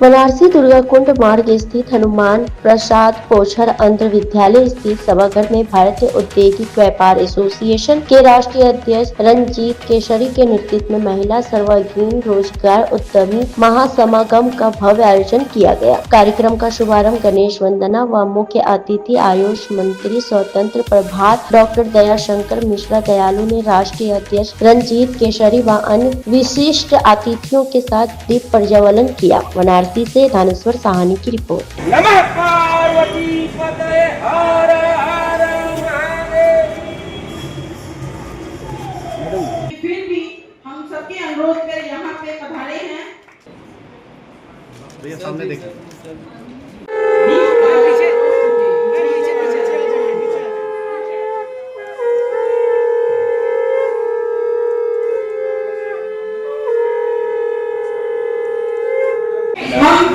वाराणसी दुर्गाकुंड मार्ग स्थित हनुमान प्रसाद पोछर अंतर विद्यालय स्थित सभागार में भारतीय औद्योगिक व्यापार एसोसिएशन के राष्ट्रीय अध्यक्ष रंजीत केशरी के नेतृत्व में महिला सर्वांगीण रोजगार उद्यमी महासमागम का भव्य आयोजन किया गया। कार्यक्रम का शुभारंभ गणेश वंदना व मुख्य अतिथि आयुष मंत्री स्वतंत्र प्रभार डॉक्टर दयाशंकर मिश्रा दयालु ने राष्ट्रीय अध्यक्ष रंजीत केशरी व अन्य विशिष्ट अतिथियों के साथ दीप प्रज्वलन किया। वाराणसी से धानेश्वर साहनी की रिपोर्ट। नमः पार्वती पतये हर हर महादेव। फिर भी हम सबके अनुरोध कर यहाँ पे पधारे हैं। भैया सामने देखिए। हम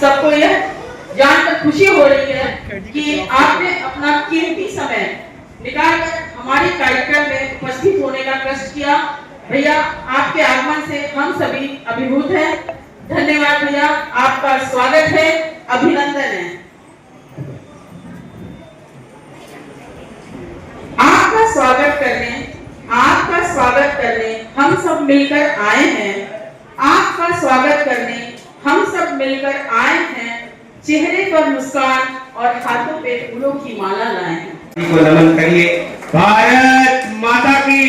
सबको यह जानकर खुशी हो रही है कि आपने अपना कीमती समय निकालकर हमारे कार्यक्रम में उपस्थित होने का कष्ट किया। भैया आपके आगमन से हम सभी अभिभूत हैं। धन्यवाद भैया, आपका स्वागत है, अभिनंदन है। आपका स्वागत करने हम सब मिलकर आए हैं। आपका स्वागत करने हम सब मिलकर आए हैं। चेहरे पर मुस्कान और हाथों पे फूलों की माला लाए हैं। को नमन करिए। भारत माता की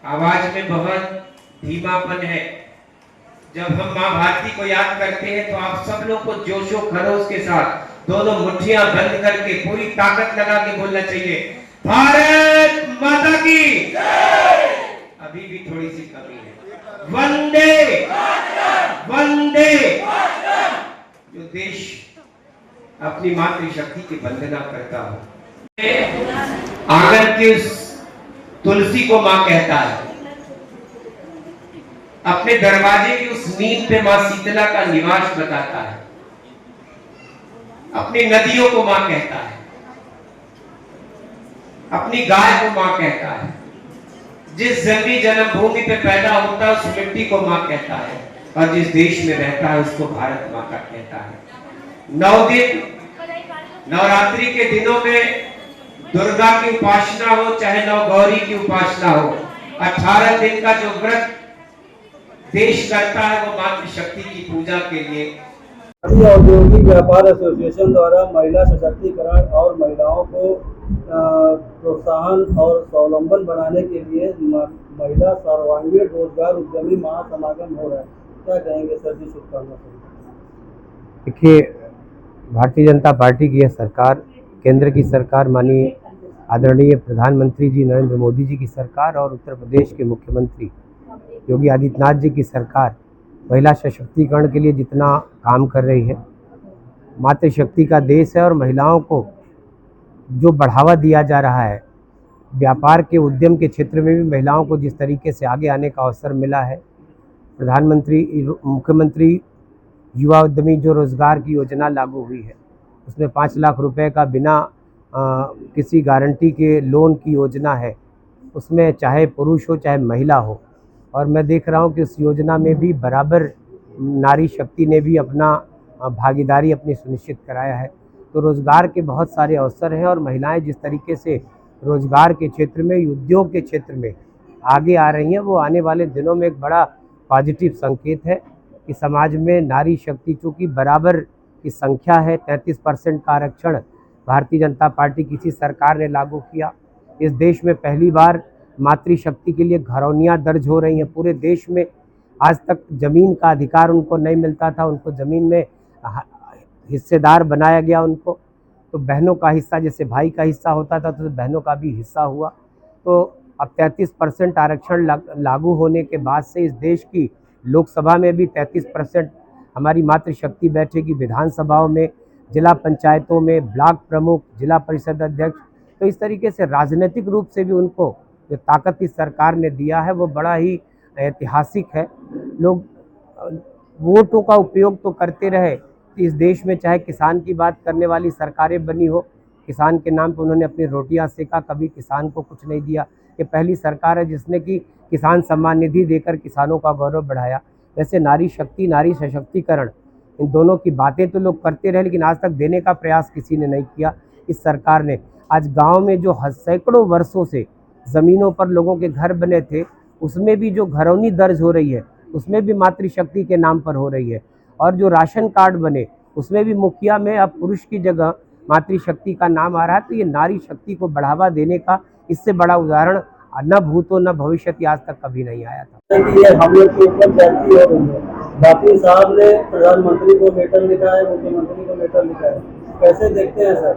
आवाज में बहुत धीमापन है। जब हम माँ भारती को याद करते हैं तो आप सब लोग को जोशो खरोश के साथ दोनों मुट्ठियां बंद करके पूरी ताकत लगा के बोलना चाहिए, भारत माता की। अभी भी थोड़ी सी कमी है। वंदे वंदे। जो देश अपनी मातृशक्ति की वंदना करता हो, आंगन की उस तुलसी को मां कहता है, अपने दरवाजे की उस नींव पे मां शीतला का निवास बताता है, अपनी नदियों को मां कहता है, अपनी गाय को मां कहता है, जिस जमीन जन्मभूमि पे पैदा होता है उस मिट्टी को मां कहता है, और जिस देश में रहता है उसको भारत माता कहता है। 9 दिन नवरात्रि के दिनों में दुर्गा की उपासना हो चाहे नवगौरी की उपासना हो, 18 दिन का जो व्रत देश करता है वो मातृशक्ति की पूजा के लिए। भारतीय औद्योगिक व्यापार एसोसिएशन द्वारा महिला सशक्तिकरण और महिलाओं को प्रोत्साहन और स्वावलंबन बनाने के लिए महिला सर्वांगीण रोजगार उद्यमी महासमागम हो रहा है। क्या कहेंगे सर जी, शुभकामना। देखिए, भारतीय जनता पार्टी की यह सरकार, केंद्र की सरकार, माननीय आदरणीय प्रधानमंत्री जी नरेंद्र मोदी जी की सरकार और उत्तर प्रदेश के मुख्यमंत्री योगी आदित्यनाथ जी की सरकार महिला सशक्तिकरण के लिए जितना काम कर रही है, मातृशक्ति का देश है और महिलाओं को जो बढ़ावा दिया जा रहा है, व्यापार के उद्यम के क्षेत्र में भी महिलाओं को जिस तरीके से आगे आने का अवसर मिला है, मुख्यमंत्री युवा उद्यमी जो रोज़गार की योजना लागू हुई है उसमें 5 लाख रुपए का बिना किसी गारंटी के लोन की योजना है, उसमें चाहे पुरुष हो चाहे महिला हो, और मैं देख रहा हूँ कि उस योजना में भी बराबर नारी शक्ति ने भी अपना भागीदारी अपनी सुनिश्चित कराया है। तो रोज़गार के बहुत सारे अवसर हैं और महिलाएं जिस तरीके से रोज़गार के क्षेत्र में, उद्योग के क्षेत्र में आगे आ रही हैं, वो आने वाले दिनों में एक बड़ा पॉजिटिव संकेत है कि समाज में नारी शक्ति चूँकि बराबर की संख्या है, 33% का आरक्षण भारतीय जनता पार्टी की सरकार ने लागू किया। इस देश में पहली बार मातृशक्ति के लिए घरौनियाँ दर्ज हो रही हैं पूरे देश में। आज तक ज़मीन का अधिकार उनको नहीं मिलता था, उनको ज़मीन में हिस्सेदार बनाया गया उनको। तो बहनों का हिस्सा जैसे भाई का हिस्सा होता था तो बहनों का भी हिस्सा हुआ। तो अब 33% आरक्षण लागू होने के बाद से इस देश की लोकसभा में भी 33% हमारी मातृशक्ति बैठेगी, विधानसभाओं में, जिला पंचायतों में, ब्लॉक प्रमुख, जिला परिषद अध्यक्ष। तो इस तरीके से राजनीतिक रूप से भी उनको जो ताकत इस सरकार ने दिया है वो बड़ा ही ऐतिहासिक है। लोग वोटों का उपयोग तो करते रहे, इस देश में चाहे किसान की बात करने वाली सरकारें बनी हो, किसान के नाम पर उन्होंने अपनी रोटियां सेका, कभी किसान को कुछ नहीं दिया। ये पहली सरकार है जिसने कि किसान सम्मान निधि देकर किसानों का गौरव बढ़ाया। वैसे नारी शक्ति, नारी सशक्तिकरण, इन दोनों की बातें तो लोग करते रहे, लेकिन आज तक देने का प्रयास किसी ने नहीं किया। इस सरकार ने आज गांव में जो सैकड़ों वर्षों से ज़मीनों पर लोगों के घर बने थे, उसमें भी जो घरौनी दर्ज हो रही है, उसमें भी मातृशक्ति के नाम पर हो रही है। और जो राशन कार्ड बने, उसमें भी मुखिया में अब पुरुष की जगह मातृशक्ति का नाम आ रहा है। तो ये नारी शक्ति को बढ़ावा देने का इससे बड़ा उदाहरण न भूतो न भविष्य आज तक कभी नहीं आया था। ये हम लोग के ऊपर जाती हो रही है। बाकी साहब ने प्रधानमंत्री को लेटर लिखा है, मुख्यमंत्री को लेटर लिखा है, कैसे देखते हैं सर?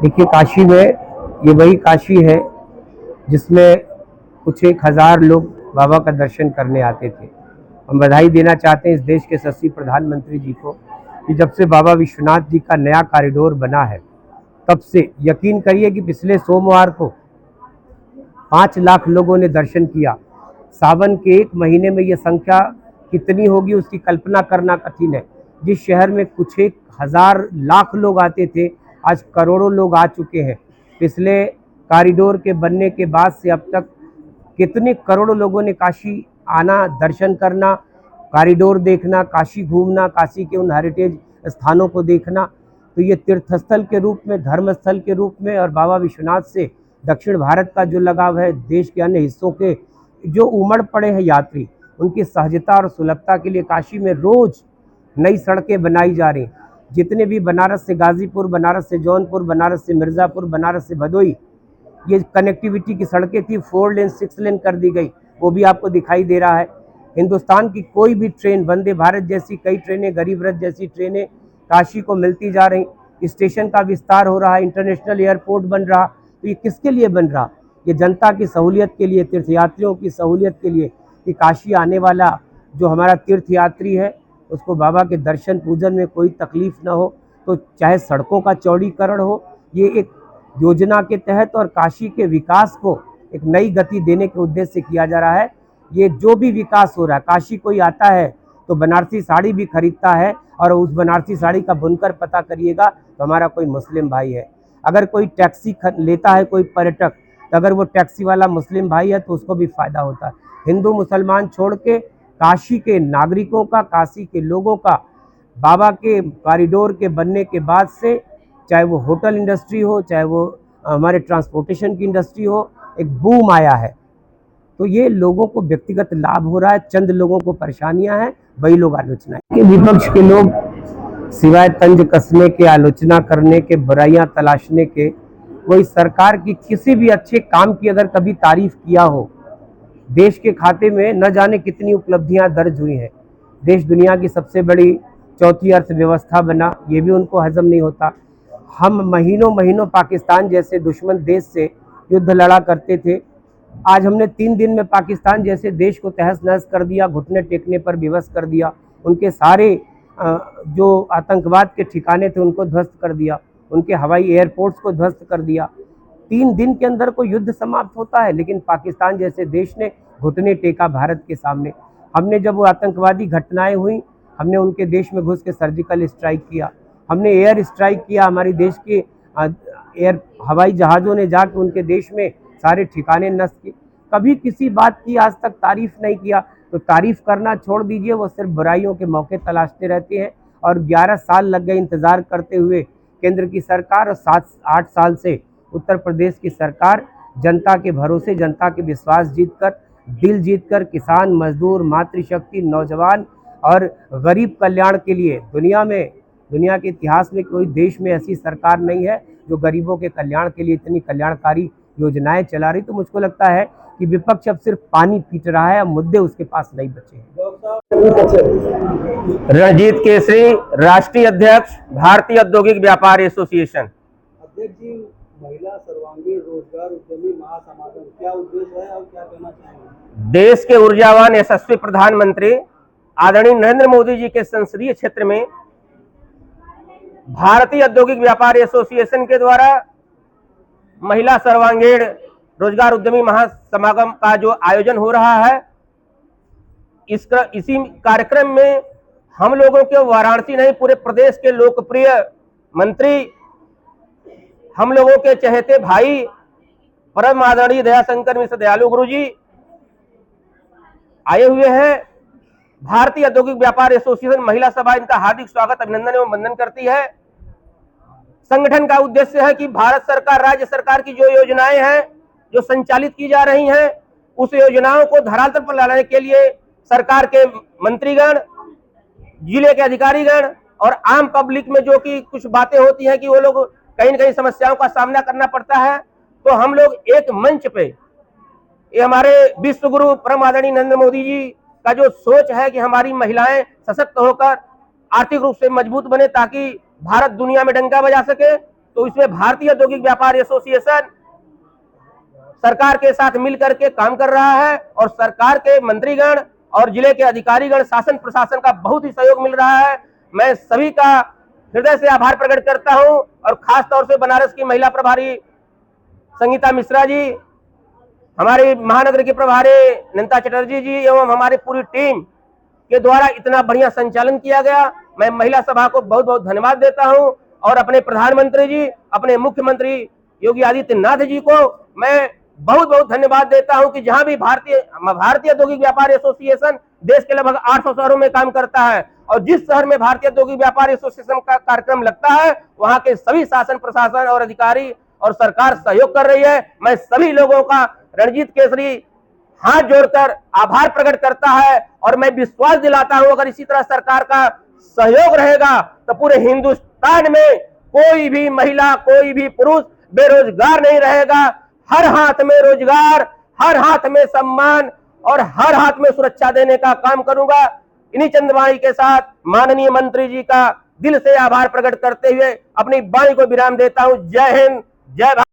देखिए, काशी में ये वही काशी है जिसमें कुछ 1000 लोग बाबा का दर्शन करने आते थे। हम बधाई देना चाहते हैं इस देश के यशस्वी प्रधानमंत्री जी को कि जब से बाबा विश्वनाथ जी का नया कॉरिडोर बना है, तब से यकीन करिए कि पिछले सोमवार को 5 लाख लोगों ने दर्शन किया। सावन के 1 महीने में ये संख्या कितनी होगी उसकी कल्पना करना कठिन है। जिस शहर में कुछ 1000 लाख लोग आते थे, आज करोड़ों लोग आ चुके हैं। पिछले कॉरिडोर के बनने के बाद से अब तक कितने करोड़ों लोगों ने काशी आना, दर्शन करना, कॉरिडोर देखना, काशी घूमना, काशी के उन हेरिटेज स्थानों को देखना। तो ये तीर्थस्थल के रूप में, धर्मस्थल के रूप में और बाबा विश्वनाथ से दक्षिण भारत का जो लगाव है, देश के अन्य हिस्सों के जो उमड़ पड़े हैं यात्री, उनकी सहजता और सुलभता के लिए काशी में रोज नई सड़कें बनाई जा रही। जितने भी बनारस से गाजीपुर, बनारस से जौनपुर, बनारस से मिर्ज़ापुर, बनारस से भदोई, ये कनेक्टिविटी की सड़कें थी, 4 लेन 6 लेन कर दी गई, वो भी आपको दिखाई दे रहा है। हिंदुस्तान की कोई भी ट्रेन, वंदे भारत जैसी कई ट्रेनें, गरीब रथ जैसी ट्रेनें काशी को मिलती जा रही। स्टेशन का विस्तार हो रहा है, इंटरनेशनल एयरपोर्ट बन रहा। तो ये किसके लिए बन रहा? ये जनता की सहूलियत के लिए, तीर्थयात्रियों की सहूलियत के लिए, कि काशी आने वाला जो हमारा तीर्थयात्री है उसको बाबा के दर्शन पूजन में कोई तकलीफ ना हो। तो चाहे सड़कों का चौड़ीकरण हो, ये एक योजना के तहत और काशी के विकास को एक नई गति देने के उद्देश्य से किया जा रहा है। ये जो भी विकास हो रहा है, काशी कोई आता है तो बनारसी साड़ी भी खरीदता है, और उस बनारसी साड़ी का बुनकर पता करिएगा तो हमारा कोई मुस्लिम भाई है। अगर कोई टैक्सी लेता है कोई पर्यटक, तो अगर वो टैक्सी वाला मुस्लिम भाई है तो उसको भी फ़ायदा होता है। हिंदू मुसलमान छोड़ के काशी के नागरिकों का, काशी के लोगों का बाबा के कॉरिडोर के बनने के बाद से, चाहे वो होटल इंडस्ट्री हो, चाहे वो हमारे ट्रांसपोर्टेशन की इंडस्ट्री हो, एक बूम आया है। तो ये लोगों को व्यक्तिगत लाभ हो रहा है, चंद लोगों को परेशानियां हैं, वही लोग आलोचना है। विपक्ष के लोग सिवाय तंज कसने के, आलोचना करने के, बुराइयां तलाशने के, कोई सरकार की किसी भी अच्छे काम की अगर कभी तारीफ किया हो, देश के खाते में न जाने कितनी उपलब्धियां दर्ज हुई हैं। देश दुनिया की सबसे बड़ी चौथी अर्थव्यवस्था बना, ये भी उनको हजम नहीं होता। हम महीनों महीनों पाकिस्तान जैसे दुश्मन देश से युद्ध लड़ा करते थे, आज हमने 3 दिन में पाकिस्तान जैसे देश को तहस नहस कर दिया, घुटने टेकने पर विवश कर दिया। उनके सारे जो आतंकवाद के ठिकाने थे उनको ध्वस्त कर दिया, उनके हवाई एयरपोर्ट्स को ध्वस्त कर दिया। 3 दिन के अंदर कोई युद्ध समाप्त होता है, लेकिन पाकिस्तान जैसे देश ने घुटने टेका भारत के सामने। हमने जब वो आतंकवादी घटनाएं हुई, हमने उनके देश में घुस के सर्जिकल स्ट्राइक किया, हमने एयर स्ट्राइक किया, हमारी देश के हवाई जहाज़ों ने जाकर उनके देश में सारे ठिकाने नष्ट किए। कभी किसी बात की आज तक तारीफ नहीं किया। तो तारीफ करना छोड़ दीजिए, वो सिर्फ बुराइयों के मौके तलाशते रहते हैं। और 11 साल लग गए इंतज़ार करते हुए केंद्र की सरकार, और 7-8 साल से उत्तर प्रदेश की सरकार जनता के भरोसे, जनता के विश्वास जीतकर, दिल जीतकर किसान, मजदूर, मातृशक्ति, नौजवान और गरीब कल्याण के लिए दुनिया के इतिहास में कोई देश में ऐसी सरकार नहीं है जो गरीबों के कल्याण के लिए इतनी कल्याणकारी योजनाएं चला रही। तो मुझको लगता है कि विपक्ष अब सिर्फ पानी पीट रहा है, अब मुद्दे उसके पास नहीं बचे हैं। रणजीत केसरी, राष्ट्रीय अध्यक्ष, भारतीय औद्योगिक व्यापार एसोसिएशन। अध्यक्ष जी, महिला सर्वांगीण रोजगार उद्यमी महासमागम क्या उद्देश्य है और क्या कहना चाहेंगे? देश के ऊर्जावान यशस्वी प्रधानमंत्री आदरणीय नरेंद्र मोदी जी के संसदीय क्षेत्र में भारतीय औद्योगिक व्यापार एसोसिएशन के द्वारा महिला सर्वांगीण रोजगार उद्यमी महासमागम का जो आयोजन हो रहा है, इसी कार्यक्रम में हम लोगों के वाराणसी नहीं, पूरे प्रदेश के लोकप्रिय मंत्री, हम लोगों के चहेते भाई, परम आदरणीय दयाशंकर मिश्र दयालु गुरु जी आए हुए हैं। भारतीय औद्योगिक व्यापार एसोसिएशन महिला सभा इनका हार्दिक स्वागत, अभिनंदन एवं वंदन करती है। संगठन का उद्देश्य है कि भारत सरकार, राज्य सरकार की जो योजनाएं हैं जो संचालित की जा रही हैं, उस योजनाओं को धरातल पर लाने के लिए सरकार के मंत्रीगण, जिले के अधिकारीगण और आम पब्लिक में जो कि कुछ बातें होती हैं कि वो लोग कहीं न कहीं समस्याओं का सामना करना पड़ता है, तो हम लोग एक मंच पे, ये हमारे विश्व गुरु परम आदरणीय नरेंद्र मोदी जी का जो सोच है कि हमारी महिलाएं सशक्त होकर आर्थिक रूप से मजबूत बने ताकि भारत दुनिया में डंका बजा सके, तो इसमें भारतीय औद्योगिक व्यापार एसोसिएशन सरकार के साथ मिलकर के काम कर रहा है और सरकार के मंत्रीगण और जिले के अधिकारीगण, शासन प्रशासन का बहुत ही सहयोग मिल रहा है। मैं सभी का हृदय से आभार प्रकट करता हूं और खास तौर से बनारस की महिला प्रभारी संगीता मिश्रा जी, हमारी महानगर के प्रभारी नंदा चटर्जी जी एवं हमारी पूरी टीम के द्वारा इतना बढ़िया संचालन किया गया। मैं महिला सभा को बहुत बहुत धन्यवाद देता हूं और अपने प्रधानमंत्री जी, अपने मुख्यमंत्री योगी आदित्यनाथ जी को मैं बहुत बहुत धन्यवाद देता हूं कि जहां भी भारतीय औद्योगिक व्यापार एसोसिएशन देश के लगभग 800 शहरों में काम करता है और जिस शहर में भारतीय औद्योगिक व्यापार एसोसिएशन का कार्यक्रम लगता है, वहां के सभी शासन प्रशासन और अधिकारी और सरकार सहयोग कर रही है। मैं सभी लोगों का रणजीत केसरी हाथ जोड़कर आभार प्रकट करता है और मैं विश्वास दिलाता हूं अगर इसी तरह सरकार का सहयोग रहेगा तो पूरे हिंदुस्तान में कोई भी महिला, कोई भी पुरुष बेरोजगार नहीं रहेगा। हर हाथ में रोजगार, हर हाथ में सम्मान और हर हाथ में सुरक्षा देने का काम करूंगा। इन्हीं चंद्रवाणी के साथ माननीय मंत्री जी का दिल से आभार प्रकट करते हुए अपनी वाणी को विराम देता हूं। जय हिंद, जय भारत।